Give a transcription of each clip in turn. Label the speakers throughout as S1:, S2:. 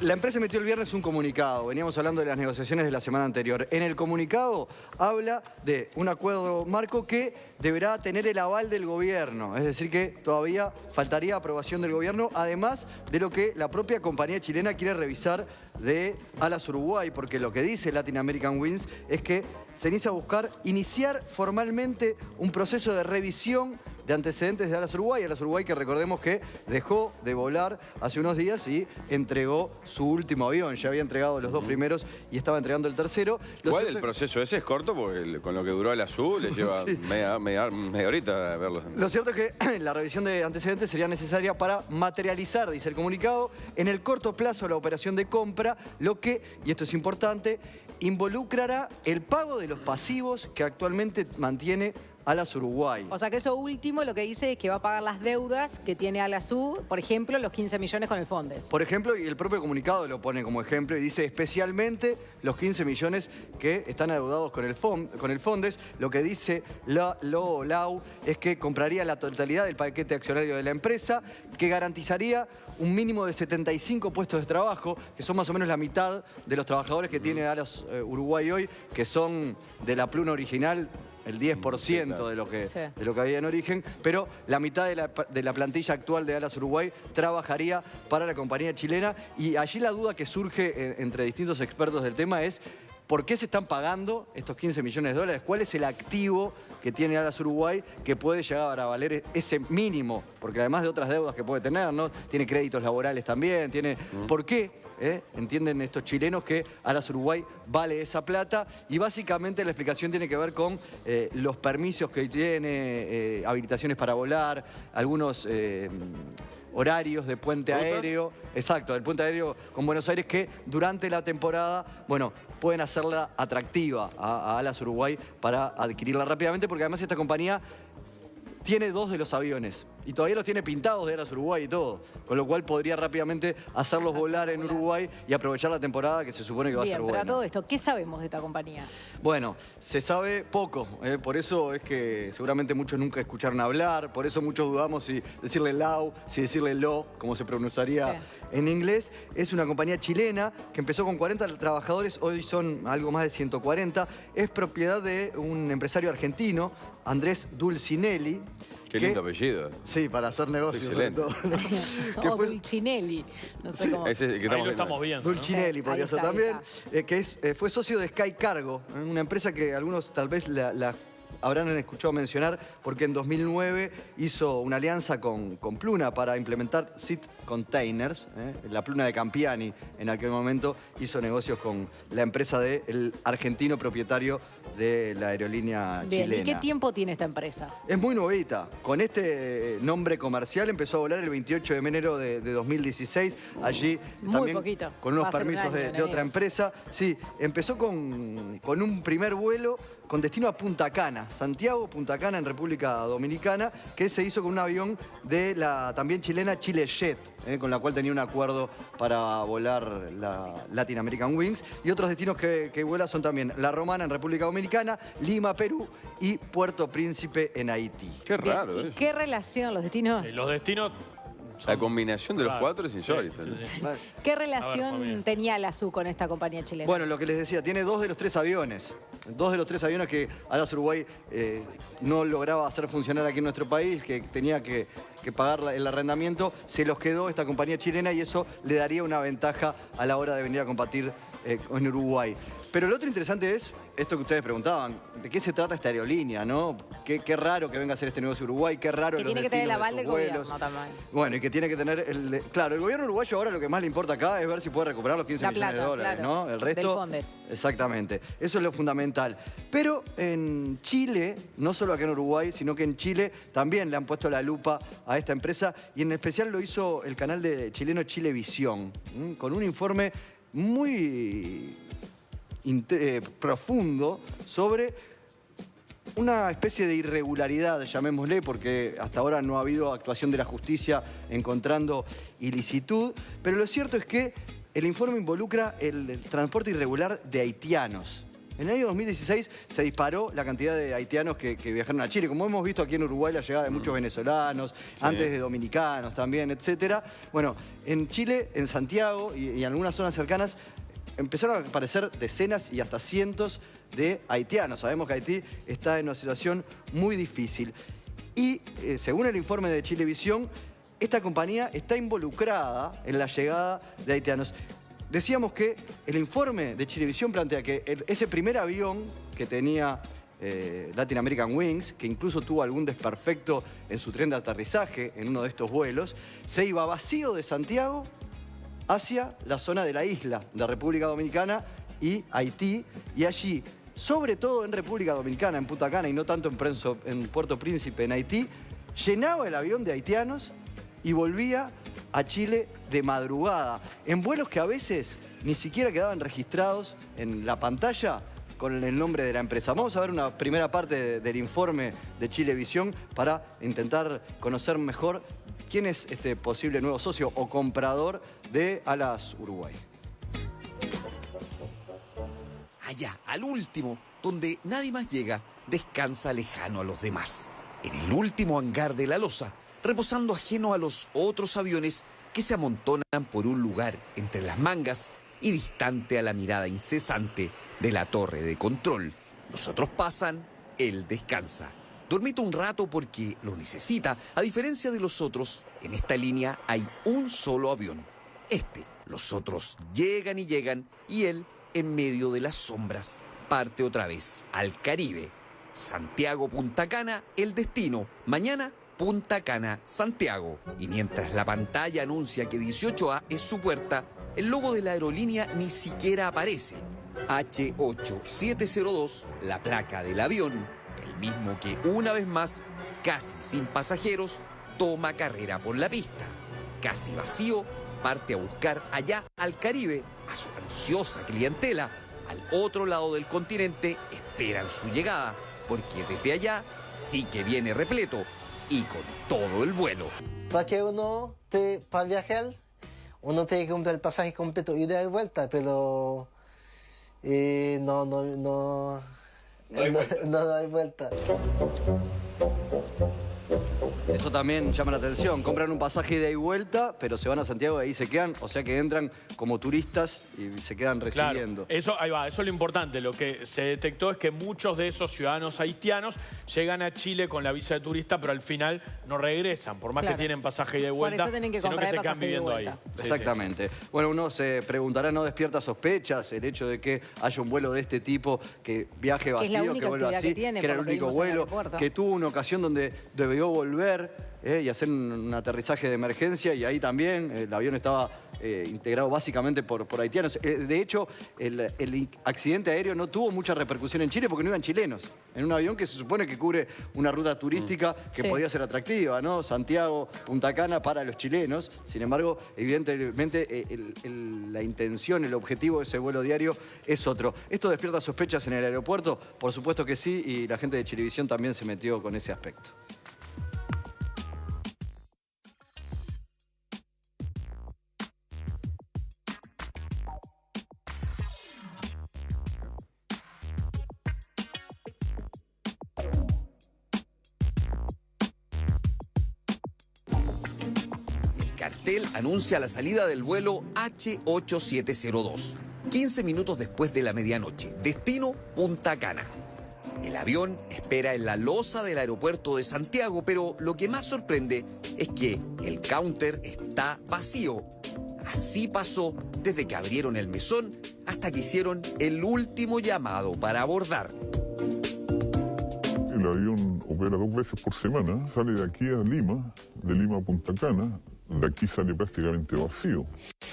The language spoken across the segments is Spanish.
S1: La empresa emitió el viernes un comunicado, veníamos hablando de las negociaciones de la semana anterior. En el comunicado habla de un acuerdo marco que deberá tener el aval del gobierno, es decir que todavía faltaría aprobación del gobierno, además de lo que la propia compañía chilena quiere revisar de Alas Uruguay, porque lo que dice Latin American Wings es que se inicia a buscar iniciar formalmente un proceso de revisión de antecedentes de Alas Uruguay. Alas Uruguay, que recordemos que dejó de volar hace unos días y entregó su último avión. Ya había entregado los dos primeros y estaba entregando el tercero.
S2: Igual el proceso ese es corto porque con lo que duró el azul le lleva
S1: sí.
S2: media horita verlos.
S1: Lo cierto es que la revisión de antecedentes sería necesaria para materializar, dice el comunicado, en el corto plazo la operación de compra, lo que, y esto es importante, involucrará el pago de los pasivos que actualmente mantiene Alas Uruguay.
S3: O sea que eso último lo que dice es que va a pagar las deudas que tiene Alas U, por ejemplo, los 15 millones con el Fondes.
S1: Por ejemplo, y el propio comunicado lo pone como ejemplo y dice especialmente los 15 millones que están adeudados con el Fondes. Lo que dice Lau es que compraría la totalidad del paquete accionario de la empresa, que garantizaría un mínimo de 75 puestos de trabajo, que son más o menos la mitad de los trabajadores que tiene Alas Uruguay hoy, que son de la pluma original, el 10% de lo que había en origen, pero la mitad de la plantilla actual de Alas Uruguay trabajaría para la compañía chilena. Y allí la duda que surge entre distintos expertos del tema es ¿por qué se están pagando estos 15 millones de dólares? ¿Cuál es el activo que tiene Alas Uruguay que puede llegar a valer ese mínimo? Porque además de otras deudas que puede tener, ¿no? Tiene créditos laborales también, tiene... ¿Por qué? Entienden estos chilenos que Alas Uruguay vale esa plata, y básicamente la explicación tiene que ver con los permisos que tiene, habilitaciones para volar, algunos horarios de puente aéreo, exacto, del puente aéreo con Buenos Aires, que durante la temporada, bueno, pueden hacerla atractiva a Alas Uruguay para adquirirla rápidamente, porque además esta compañía tiene 2 de los aviones y todavía los tiene pintados de Alas Uruguay y todo, con lo cual podría rápidamente hacerlos volar en Uruguay y aprovechar la temporada que se supone que va a ser buena.
S3: Pero a todo esto, ¿qué sabemos de esta compañía?
S1: Bueno, se sabe poco, por eso es que seguramente muchos nunca escucharon hablar, por eso muchos dudamos si decirle Lau, si decirle Lo, como se pronunciaría en inglés. Es una compañía chilena que empezó con 40 trabajadores, hoy son algo más de 140. Es propiedad de un empresario argentino, Andrés Dulcinelli.
S2: Qué lindo apellido.
S1: Sí, para hacer negocios sobre todo.
S3: O Dulcinelli, no sé cómo.
S2: Ese que
S4: ahí lo estamos viendo.
S1: Dulcinelli podría ser también. Fue socio de Sky Cargo, una empresa que algunos tal vez la habrán escuchado mencionar porque en 2009 hizo una alianza con Pluna para implementar Seat Containers. La Pluna de Campiani en aquel momento hizo negocios con la empresa del argentino propietario de la aerolínea chilena.
S3: ¿Y qué tiempo tiene esta empresa?
S1: Es muy nuevita. Con este nombre comercial empezó a volar el 28 de enero de 2016. Allí
S3: muy
S1: también
S3: poquito.
S1: Con unos permisos de otra empresa. Sí, empezó con un primer vuelo con destino a Punta Cana, Santiago, Punta Cana en República Dominicana, que se hizo con un avión de la también chilena Chile Jet, con la cual tenía un acuerdo para volar la Latin American Wings. Y otros destinos que vuela son también La Romana en República Dominicana, Lima, Perú y Puerto Príncipe en Haití.
S2: Qué raro.
S3: ¿Y qué relación los destinos?
S4: Los destinos...
S2: La combinación de los cuatro es insólita.
S4: Sí.
S3: ¿Qué relación tenía Alas U con esta compañía chilena?
S1: Bueno, lo que les decía, tiene 2 de los 3 aviones. 2 de los 3 aviones que Alas Uruguay no lograba hacer funcionar aquí en nuestro país, que tenía que pagar el arrendamiento, se los quedó esta compañía chilena y eso le daría una ventaja a la hora de venir a combatir en Uruguay. Pero lo otro interesante es esto que ustedes preguntaban, ¿de qué se trata esta aerolínea, no? Qué raro que venga a hacer este negocio Uruguay, qué raro
S3: que
S1: los
S3: tiene que tener el
S1: destinos
S3: aval
S1: de
S3: del
S1: sus vuelos.
S3: gobierno también.
S1: Bueno, y que tiene que tener claro, el gobierno uruguayo ahora lo que más le importa acá es ver si puede recuperar los 15 millones de dólares,
S3: claro,
S1: ¿no? El resto...
S3: del Fondes.
S1: Exactamente, eso es lo fundamental. Pero en Chile, no solo acá en Uruguay, sino que en Chile también le han puesto la lupa a esta empresa, y en especial lo hizo el canal de chileno Chilevisión, con un informe muy profundo sobre una especie de irregularidad, llamémosle, porque hasta ahora no ha habido actuación de la justicia encontrando ilicitud, pero lo cierto es que el informe involucra el transporte irregular de haitianos. En el año 2016 se disparó la cantidad de haitianos que viajaron a Chile. Como hemos visto aquí en Uruguay, la llegada de muchos venezolanos, antes de dominicanos también, etcétera. Bueno, en Chile, en Santiago y en algunas zonas cercanas, empezaron a aparecer decenas y hasta cientos de haitianos. Sabemos que Haití está en una situación muy difícil. Y según el informe de Chilevisión, esta compañía está involucrada en la llegada de haitianos. Decíamos que el informe de Chilevisión plantea que ese primer avión que tenía Latin American Wings, que incluso tuvo algún desperfecto en su tren de aterrizaje en uno de estos vuelos, se iba vacío de Santiago hacia la zona de la isla de República Dominicana y Haití, y allí, sobre todo en República Dominicana, en Punta Cana y no tanto en Puerto Príncipe, en Haití, llenaba el avión de haitianos y volvía a Chile de madrugada, en vuelos que a veces ni siquiera quedaban registrados en la pantalla con el nombre de la empresa. Vamos a ver una primera parte del informe de Chilevisión para intentar conocer mejor quién es este posible nuevo socio o comprador de Alas Uruguay.
S4: Allá, al último, donde nadie más llega, descansa lejano a los demás. En el último hangar de la losa, reposando ajeno a los otros aviones que se amontonan por un lugar entre las mangas y distante a la mirada incesante de la torre de control. Los otros pasan, él descansa. Dormita un rato porque lo necesita. A diferencia de los otros, en esta línea hay un solo avión. Los otros llegan y él, en medio de las sombras, parte otra vez al Caribe. Santiago-Punta Cana, el destino. Mañana, Punta Cana, Santiago. Y mientras la pantalla anuncia que 18A es su puerta, el logo de la aerolínea ni siquiera aparece. H8702, la placa del avión, el mismo que una vez más, casi sin pasajeros, toma carrera por la pista. Casi vacío, parte a buscar allá al Caribe a su ansiosa clientela. Al otro lado del continente esperan su llegada, porque desde allá sí que viene repleto y con todo el vuelo.
S5: Para viajar, uno tiene que comprar el pasaje completo, ida y vuelta, pero no hay vuelta.
S1: Eso también llama la atención. Compran un pasaje de ida y vuelta, pero se van a Santiago y ahí se quedan. O sea que entran como turistas y se quedan residiendo.
S6: Claro, ahí va, eso es lo importante. Lo que se detectó es que muchos de esos ciudadanos haitianos llegan a Chile con la visa de turista, pero al final no regresan, por más que tienen pasaje de ida y vuelta.
S3: Por eso tienen que
S6: sino
S3: comprar
S6: que
S3: el
S6: se quedan
S3: pasaje de
S6: viviendo
S3: vuelta.
S6: ahí.
S1: Exactamente. Sí. Bueno, uno se preguntará, ¿no despierta sospechas el hecho de que haya un vuelo de este tipo que viaje vacío, que vuelva así, que era el único vuelo, que tuvo una ocasión donde debió volver y hacer un aterrizaje de emergencia, y ahí también el avión estaba integrado básicamente por haitianos. De hecho, el accidente aéreo no tuvo mucha repercusión en Chile porque no iban chilenos. En un avión que se supone que cubre una ruta turística que podía ser atractiva, ¿no? Santiago, Punta Cana para los chilenos. Sin embargo, evidentemente la intención, el objetivo de ese vuelo diario es otro. ¿Esto despierta sospechas en el aeropuerto? Por supuesto que sí, y la gente de Chilevisión también se metió con ese aspecto.
S4: El cartel anuncia la salida del vuelo H8702, 15 minutos después de la medianoche, destino Punta Cana. El avión espera en la losa del aeropuerto de Santiago, pero lo que más sorprende es que el counter está vacío. Así pasó desde que abrieron el mesón hasta que hicieron el último llamado para abordar.
S7: El avión opera 2 veces por semana, sale de aquí a Lima, de Lima a Punta Cana. De aquí sale prácticamente vacío.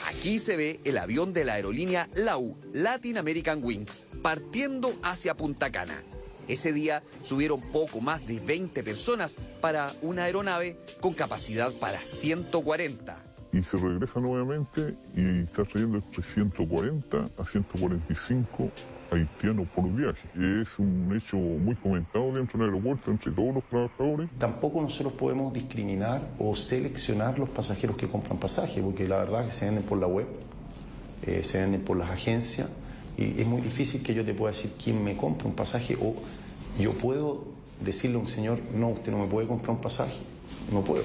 S4: Aquí se ve el avión de la aerolínea LAU, Latin American Wings, partiendo hacia Punta Cana. Ese día subieron poco más de 20 personas para una aeronave con capacidad para 140.
S7: Y se regresa nuevamente y está trayendo entre 140 a 145 haitianos por viaje. Es un hecho muy comentado dentro del aeropuerto entre todos los trabajadores.
S8: Tampoco nosotros podemos discriminar o seleccionar los pasajeros que compran pasaje, porque la verdad es que se venden por la web, se venden por las agencias, Y es muy difícil que yo te pueda decir quién me compra un pasaje, o yo puedo decirle a un señor, no, usted no me puede comprar un pasaje, no puedo.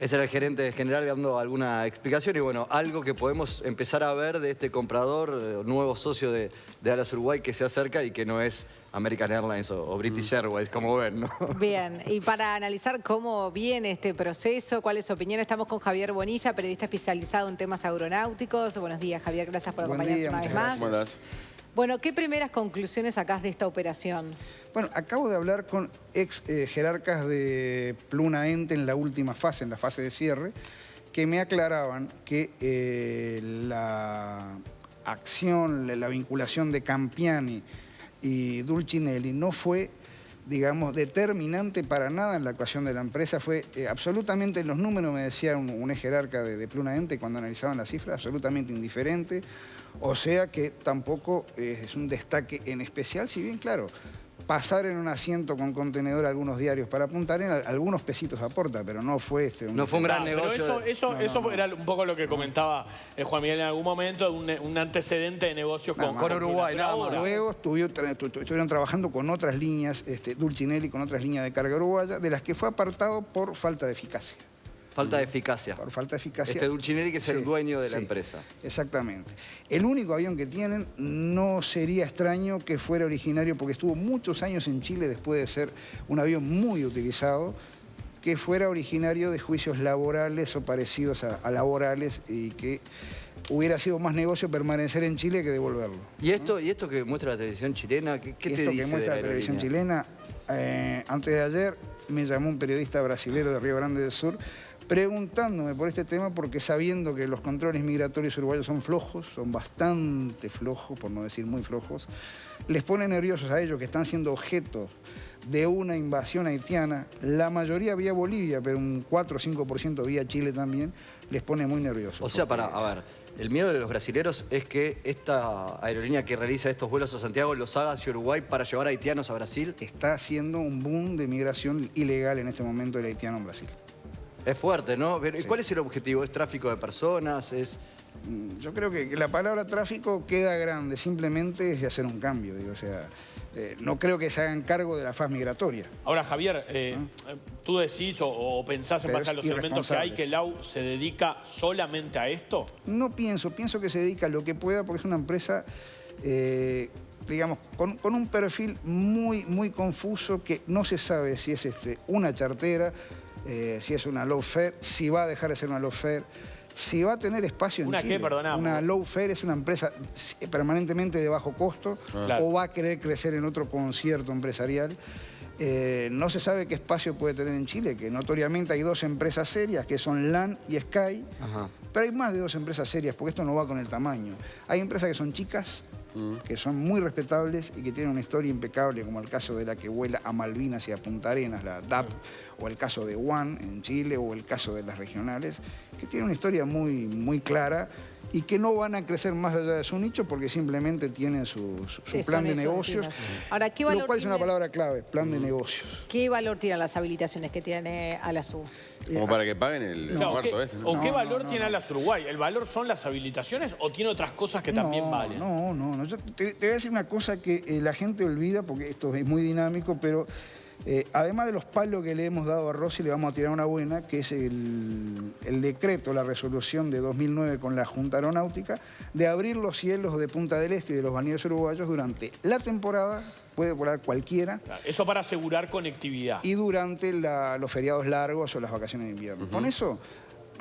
S1: Ese era el gerente general dando alguna explicación y bueno, algo que podemos empezar a ver de este comprador, nuevo socio de Alas Uruguay que se acerca y que no es American Airlines o British Airways, como ven, ¿no?
S3: Bien, y para analizar cómo viene este proceso, cuál es su opinión, estamos con Javier Bonilla, periodista especializado en temas aeronáuticos. Buenos días, Javier, gracias por acompañarnos una vez más.
S2: ¿Cómo andás?
S3: Bueno, ¿qué primeras conclusiones sacás de esta operación?
S9: Bueno, acabo de hablar con ex jerarcas de Pluna Ente en la última fase, en la fase de cierre, que me aclaraban que la acción, la vinculación de Campiani y Dulcinelli no fue, digamos, determinante para nada en la actuación de la empresa. Fue absolutamente, en los números, me decía un ex jerarca de Pluna Ente cuando analizaban las cifras, absolutamente indiferente. O sea que tampoco es un destaque en especial, si bien, claro, pasar en un asiento con contenedor a algunos diarios para Punta Arenas, algunos pesitos aporta, pero no fue
S1: no fue un gran
S6: pero
S1: negocio.
S6: eso era un poco lo que comentaba Juan Miguel en algún momento, un antecedente de negocios con
S1: Uruguay, nada más.
S9: Luego estuvieron trabajando con otras líneas, Dulcinelli, con otras líneas de carga uruguaya, de las que fue apartado por falta de eficacia.
S1: Falta de eficacia.
S9: Por falta de eficacia.
S1: Este Dulcinelli que es el dueño de la empresa.
S9: Exactamente. El único avión que tienen no sería extraño que fuera originario, porque estuvo muchos años en Chile después de ser un avión muy utilizado, que fuera originario de juicios laborales o parecidos a laborales y que hubiera sido más negocio permanecer en Chile que devolverlo.
S1: ¿Y esto que muestra la televisión chilena? ¿Qué te dice
S9: Esto que muestra
S1: de
S9: la televisión
S1: aerolínea?
S9: chilena, antes de ayer me llamó un periodista brasilero de Río Grande del Sur preguntándome por este tema, porque sabiendo que los controles migratorios uruguayos son flojos, son bastante flojos, por no decir muy flojos, les pone nerviosos a ellos que están siendo objeto de una invasión haitiana, la mayoría vía Bolivia, pero un 4 o 5% vía Chile también, les pone muy nerviosos.
S1: O sea, a ver, el miedo de los brasileros es que esta aerolínea que realiza estos vuelos a Santiago los haga hacia Uruguay para llevar haitianos a Brasil.
S9: Está haciendo un boom de migración ilegal en este momento del haitiano en Brasil.
S1: Es fuerte, ¿no?
S9: Sí.
S1: ¿Cuál es el objetivo? ¿Es tráfico de personas?
S9: Yo creo que la palabra tráfico queda grande, simplemente es de hacer un cambio, digo, o sea, no creo que se hagan cargo de la faz migratoria.
S6: Ahora, Javier, ¿tú decís o pensás en base a los elementos que hay que el AU se dedica solamente a esto?
S9: No pienso que se dedica a lo que pueda, porque es una empresa, digamos, con un perfil muy confuso, que no se sabe si es una chartera, si es una low fare, si va a dejar de ser una low fare, si va a tener espacio en Chile.
S6: ¿Una qué, perdonamos?
S9: Una low fare es una empresa permanentemente de bajo costo,
S6: Claro.
S9: o va a querer crecer en otro concierto empresarial. No se sabe qué espacio puede tener en Chile, que notoriamente hay dos empresas serias, que son LAN y Sky, pero hay más de dos empresas serias, porque esto no va con el tamaño. Hay empresas que son chicas, que son muy respetables y que tienen una historia impecable, como el caso de la que vuela a Malvinas y a Punta Arenas, la DAP, o el caso de One en Chile, o el caso de las regionales, que tienen una historia muy clara y que no van a crecer más allá de su nicho porque simplemente tienen su plan de negocios.
S3: Ahora, ¿qué valor
S9: lo cual es una
S3: tiene-
S9: palabra clave, plan de negocios.
S3: ¿Qué valor tienen las habilitaciones que tiene Alasú?
S2: Como para que paguen el muerto ese, ¿no?
S6: ¿O qué valor tiene Alas Uruguay? ¿El valor son las habilitaciones o tiene otras cosas que también valen?
S9: No. Yo te voy a decir una cosa que la gente olvida, porque esto es muy dinámico, pero además de los palos que le hemos dado a Rossi, le vamos a tirar una buena, que es el decreto, la resolución de 2009 con la Junta Aeronáutica, de abrir los cielos de Punta del Este y de los balnearios uruguayos durante la temporada, puede volar cualquiera,
S6: Claro, eso para asegurar conectividad.
S9: y durante los feriados largos o las vacaciones de invierno. Con eso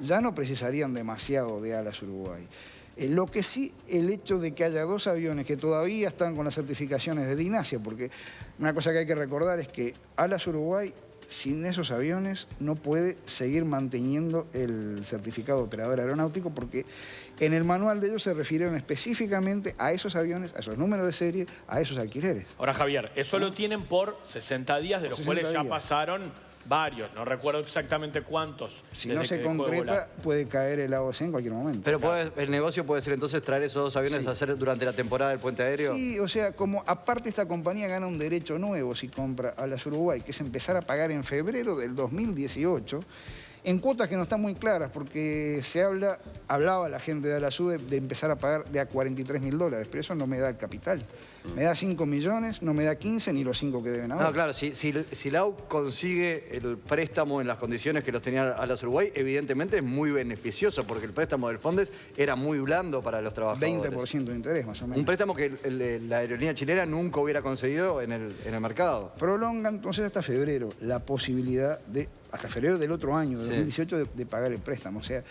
S9: ya no precisarían demasiado de Alas Uruguay. Lo que sí, el hecho de que haya dos aviones que todavía están con las certificaciones de DINASIA, porque una cosa que hay que recordar es que Alas Uruguay, sin esos aviones, no puede seguir manteniendo el certificado de operador aeronáutico, porque en el manual de ellos se refirieron específicamente a esos aviones, a esos números de serie, a esos alquileres.
S6: Ahora, Javier, eso lo tienen por 60 días, de los
S9: 60
S6: cuales ya
S9: días.
S6: pasaron varios. No recuerdo exactamente cuántos.
S9: Si
S6: desde
S9: no se
S6: que dejó de
S9: concreta,
S6: volar.
S9: puede caer el AOC en cualquier momento.
S1: Pero el negocio puede ser entonces traer esos dos aviones a hacer durante la temporada del puente aéreo.
S9: Sí, o sea, como aparte esta compañía gana un derecho nuevo si compra Alas Uruguay, que es empezar a pagar en febrero del 2018, en cuotas que no están muy claras, porque hablaba la gente de Alasud de empezar a pagar de a $43.000, pero eso no me da el capital. Me da 5 millones, no me da 15 ni los 5 que deben ahora.
S1: No, claro, si Lau consigue el préstamo en las condiciones que los tenía Alas Uruguay, evidentemente es muy beneficioso, porque el préstamo del Fondes era muy blando para los trabajadores.
S9: 20% de interés, más o menos.
S1: Un préstamo que la aerolínea chilena nunca hubiera conseguido en el mercado.
S9: Prolonga entonces hasta febrero la posibilidad de, hasta febrero del otro año, de 2018, de pagar el préstamo. O sea,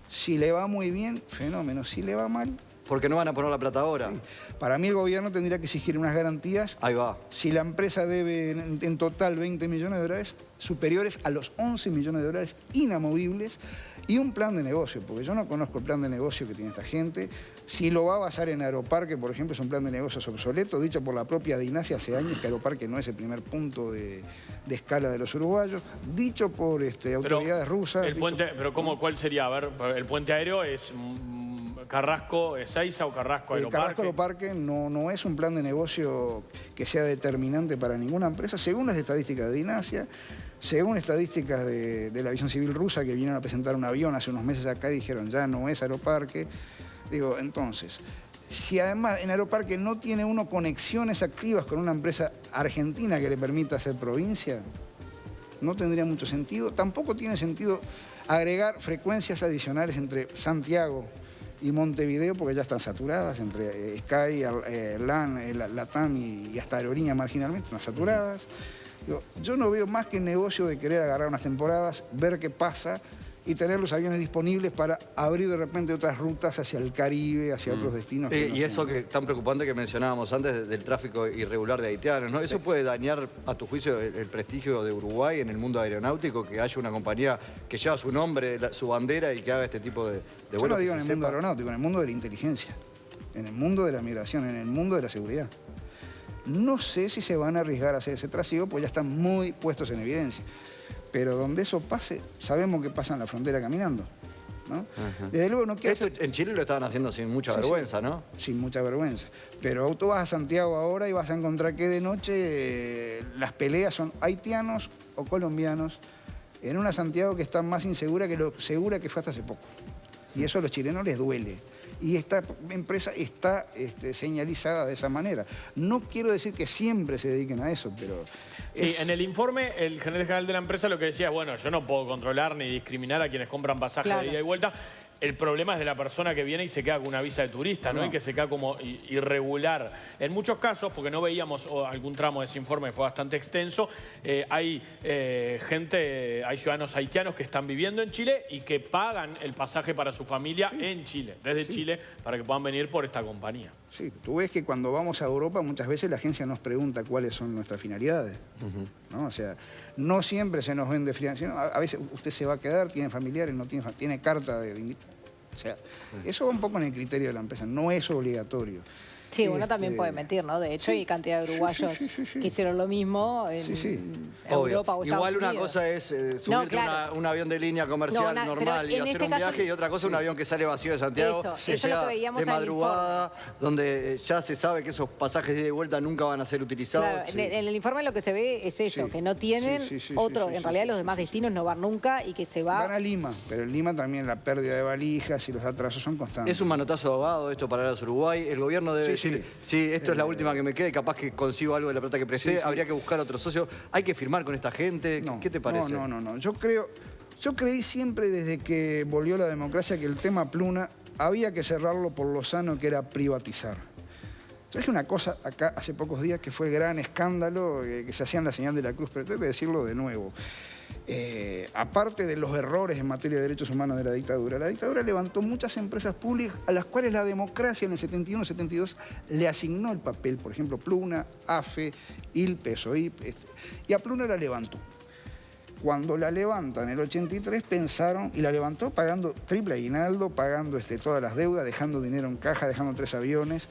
S9: si le va muy bien, fenómeno. Si le va mal...
S1: Porque no van a poner la plata ahora.
S9: Sí. Para mí el gobierno tendría que exigir unas garantías.
S1: Ahí va.
S9: Si la empresa debe en total 20 millones de dólares, superiores a los 11 millones de dólares inamovibles, y un plan de negocio, porque yo no conozco el plan de negocio que tiene esta gente. Si lo va a basar en Aeroparque, por ejemplo, es un plan de negocios obsoleto, dicho por la propia Dinasia hace años que Aeroparque no es el primer punto de escala de los uruguayos, dicho por autoridades rusas.
S6: Pero ¿cuál sería? A ver, el puente aéreo es... ¿Carrasco Ezeiza o Carrasco Aeroparque?
S9: Carrasco Aeroparque no es un plan de negocio que sea determinante para ninguna empresa, según las estadísticas de Dinasia, según estadísticas de la aviación civil rusa, que vinieron a presentar un avión hace unos meses acá y dijeron ya no es Aeroparque. Digo, entonces, si además en Aeroparque no tiene uno conexiones activas con una empresa argentina que le permita hacer provincia, no tendría mucho sentido. Tampoco tiene sentido agregar frecuencias adicionales entre Santiago y Montevideo, porque ya están saturadas, entre Sky, LAN, Latam y hasta Aerolínea marginalmente, están saturadas. Yo no veo más que el negocio de querer agarrar unas temporadas, ver qué pasa y tener los aviones disponibles para abrir de repente otras rutas hacia el Caribe, hacia otros destinos.
S1: Y eso que tan preocupante que mencionábamos antes del tráfico irregular de haitianos, ¿no? ¿Eso puede dañar, a tu juicio, el prestigio de Uruguay en el mundo aeronáutico, que haya una compañía que lleva su nombre, su bandera y que haga este tipo de vuelos?
S9: Yo no digo en el mundo aeronáutico, en el mundo de la inteligencia, en el mundo de la migración, en el mundo de la seguridad. No sé si se van a arriesgar a hacer ese trasiego, porque ya están muy puestos en evidencia. Pero donde eso pase, sabemos que pasan la frontera caminando, ¿no? Desde luego no quiero...
S1: Esto en Chile lo estaban haciendo sin mucha vergüenza, ¿no?
S9: Sin mucha vergüenza. Pero tú vas a Santiago ahora y vas a encontrar que de noche las peleas son haitianos o colombianos en una Santiago que está más insegura que lo segura que fue hasta hace poco. Y eso a los chilenos les duele. Y esta empresa está señalizada de esa manera. No quiero decir que siempre se dediquen a eso, pero...
S6: Sí, en el informe, el gerente general de la empresa lo que decía es, bueno, yo no puedo controlar ni discriminar a quienes compran pasajes de ida y vuelta. El problema es de la persona que viene y se queda con una visa de turista, ¿no? Y que se queda como irregular. En muchos casos, porque no veíamos algún tramo de ese informe, fue bastante extenso, hay hay ciudadanos haitianos que están viviendo en Chile y que pagan el pasaje para su familia en Chile, desde Chile, para que puedan venir por esta compañía.
S9: Sí, tú ves que cuando vamos a Europa muchas veces la agencia nos pregunta cuáles son nuestras finalidades, ¿no? O sea, no siempre se nos vende financiación. A veces usted se va a quedar, tiene familiares, no tiene carta de invitación. O sea, eso va un poco en el criterio de la empresa, no es obligatorio.
S3: Sí, uno también puede mentir, ¿no? De hecho, hay cantidad de uruguayos que hicieron lo mismo en Europa o Estados
S1: Igual
S3: Unidos.
S1: una cosa es subirte un avión de línea comercial normal y hacer un viaje, y otra cosa un avión que sale vacío de Santiago, que llega de madrugada, donde ya se sabe que esos pasajes de ida y vuelta nunca van a ser utilizados.
S3: Claro, en el informe lo que se ve es eso, que no tienen en realidad los demás destinos no van nunca y que se va...
S9: Van a Lima, pero en Lima también la pérdida de valijas y los atrasos son constantes.
S1: Es un manotazo de ahogado esto para Alas Uruguay. El gobierno debe decir, sí, esto es la última que me queda y capaz que consigo algo de la plata que presté, habría que buscar otro socio. ¿Hay que firmar con esta gente? ¿Qué te parece?
S9: No. Yo creí siempre desde que volvió la democracia que el tema Pluna había que cerrarlo por lo sano que era privatizar. Traje una cosa acá hace pocos días que fue el gran escándalo, que se hacían la señal de la cruz, pero tengo que decirlo de nuevo. Aparte de los errores en materia de derechos humanos de la dictadura levantó muchas empresas públicas a las cuales la democracia en el 71-72 le asignó el papel. Por ejemplo, Pluna, AFE, ILPE, SOIP, y a Pluna la levantó. Cuando la levantan en el 83 pensaron, y la levantó pagando triple aguinaldo, pagando todas las deudas, dejando dinero en caja, dejando 3 aviones.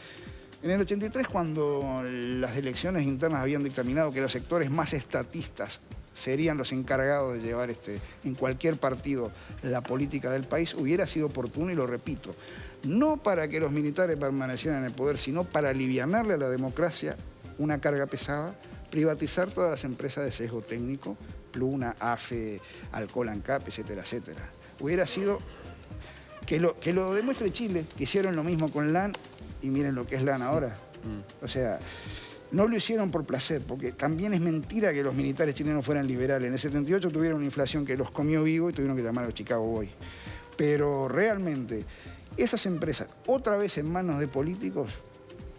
S9: En el 83, cuando las elecciones internas habían dictaminado que los sectores más estatistas serían los encargados de llevar en cualquier partido la política del país, hubiera sido oportuno, y lo repito, no para que los militares permanecieran en el poder, sino para alivianarle a la democracia una carga pesada, privatizar todas las empresas de sesgo técnico, Pluna, AFE, Alcohol ANCAP, etcétera, etcétera. Hubiera sido que lo demuestre Chile, que hicieron lo mismo con LAN y miren lo que es LAN ahora. O sea, no lo hicieron por placer, porque también es mentira que los militares chilenos fueran liberales. En el 78 tuvieron una inflación que los comió vivo y tuvieron que llamar a los Chicago Boys. Pero realmente, esas empresas, otra vez en manos de políticos,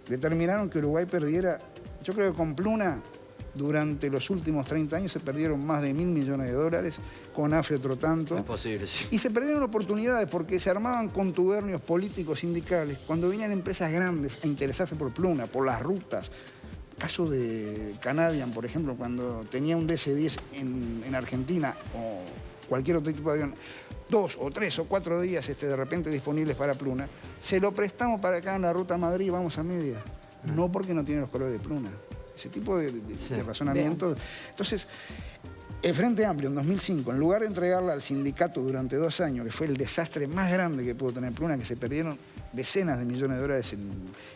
S9: determinaron que Uruguay perdiera, yo creo que con Pluna, durante los últimos 30 años se perdieron más de $1.000 millones, con AFE otro tanto.
S1: Es posible, sí.
S9: Y se perdieron oportunidades porque se armaban contubernios políticos sindicales cuando venían empresas grandes a interesarse por Pluna, por las rutas. Caso de Canadian, por ejemplo, cuando tenía un DC-10 en Argentina o cualquier otro tipo de avión, 2 o 3 o 4 días de repente disponibles para Pluna, se lo prestamos para acá en la ruta Madrid y vamos a media. No porque no tiene los colores de Pluna. Ese tipo de razonamiento. Bien. Entonces, el Frente Amplio en 2005, en lugar de entregarla al sindicato durante 2 años, que fue el desastre más grande que pudo tener Pluna, que se perdieron decenas de millones de dólares en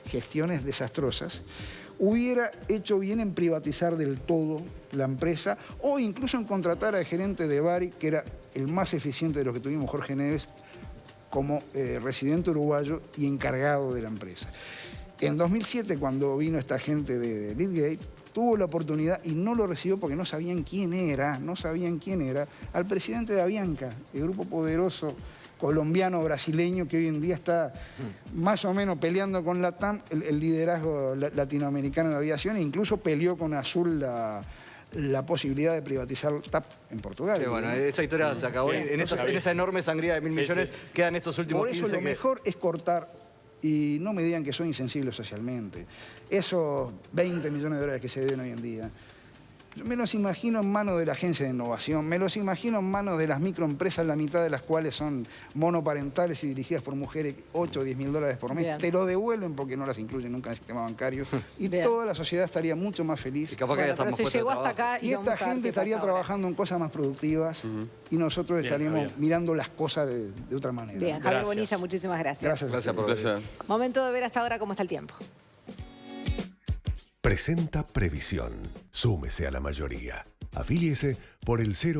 S9: gestiones desastrosas, hubiera hecho bien en privatizar del todo la empresa o incluso en contratar al gerente de Bari, que era el más eficiente de los que tuvimos, Jorge Neves, como residente uruguayo y encargado de la empresa. En 2007, cuando vino esta gente de Leadgate, tuvo la oportunidad y no lo recibió porque no sabían quién era, al presidente de Avianca, el grupo poderoso colombiano, brasileño, que hoy en día está más o menos peleando con la TAM, el liderazgo latinoamericano de aviación, e incluso peleó con Azul la posibilidad de privatizar TAP en Portugal.
S1: Sí, bueno, esa historia se acabó. Sí, en esa enorme sangría de 1.000 millones quedan estos últimos 15.
S9: Por eso lo mejor es cortar. Y no me digan que soy insensible socialmente. Esos 20 millones de dólares que se deben hoy en día, me los imagino en manos de la agencia de innovación, me los imagino en manos de las microempresas, la mitad de las cuales son monoparentales y dirigidas por mujeres, 8 o 10 mil dólares por mes. Bien. Te lo devuelven porque no las incluyen nunca en el sistema bancario. Y bien, toda la sociedad estaría mucho más feliz.
S1: Y capaz que ya estamos
S3: pero se llegó hasta acá
S9: y esta gente estaría trabajando en cosas más productivas y nosotros estaríamos mirando las cosas de otra manera.
S3: Bien, Javier Bonilla, muchísimas gracias.
S1: Gracias por venir.
S3: Momento de ver hasta ahora cómo está el tiempo.
S10: Presenta Previsión. Súmese a la mayoría. Afíliese por el 0